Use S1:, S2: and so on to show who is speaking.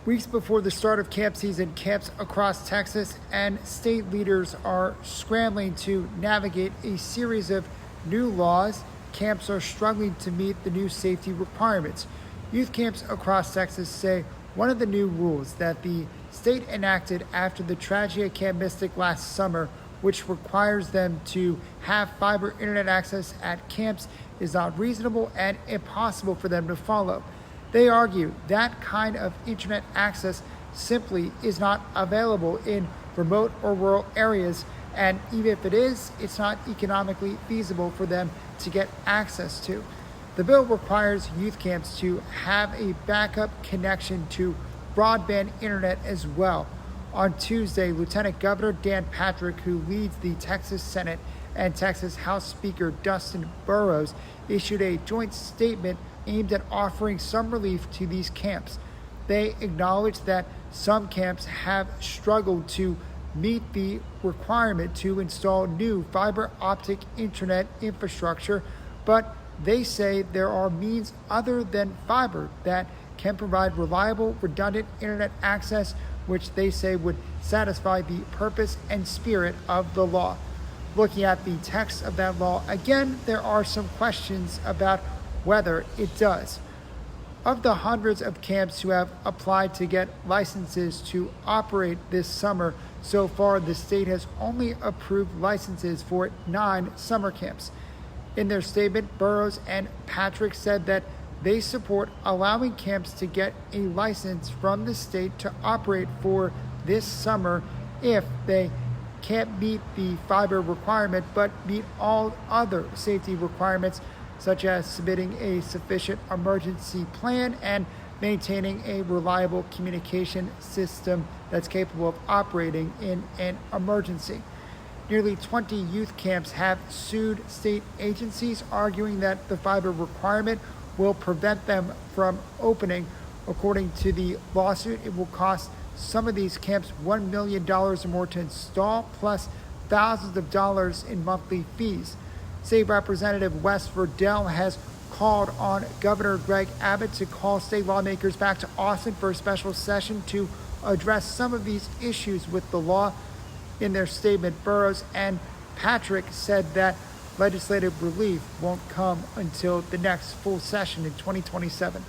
S1: Weeks before the start of camp season, camps across Texas and state leaders are scrambling to navigate a series of new laws. Camps are struggling to meet the new safety requirements. Youth camps across Texas say one of the new rules that the state enacted after the tragedy at Camp Mystic last summer, which requires them to have fiber internet access at camps, is not reasonable and impossible for them to follow. They argue that kind of internet access simply is not available in remote or rural areas, and even if it is, it's not economically feasible for them to get access to. The bill requires youth camps to have a backup connection to broadband internet as well. On Tuesday, Lieutenant Governor Dan Patrick, who leads the Texas Senate, and Texas House Speaker Dustin Burrows issued a joint statement aimed at offering some relief to these camps. They acknowledged that some camps have struggled to meet the requirement to install new fiber optic internet infrastructure, but they say there are means other than fiber that can provide reliable, redundant internet access, which they say would satisfy the purpose and spirit of the law. Looking at the text of that law, again, there are some questions about whether it does. Of the hundreds of camps who have applied to get licenses to operate this summer, so far the state has only approved licenses for 9 summer camps. In their statement, Burrows and Patrick said that they support allowing camps to get a license from the state to operate for this summer if they can't meet the fiber requirement but meet all other safety requirements, such as submitting a sufficient emergency plan and maintaining a reliable communication system that's capable of operating in an emergency. Nearly 20 youth camps have sued state agencies, arguing that the fiber requirement will prevent them from opening. According to the lawsuit, it will cost some of these camps $1 million or more to install, plus thousands of dollars in monthly fees. State Representative Wes Verdell has called on Governor Greg Abbott to call state lawmakers back to Austin for a special session to address some of these issues with the law. In their statement, Burrows and Patrick said that legislative relief won't come until the next full session in 2027.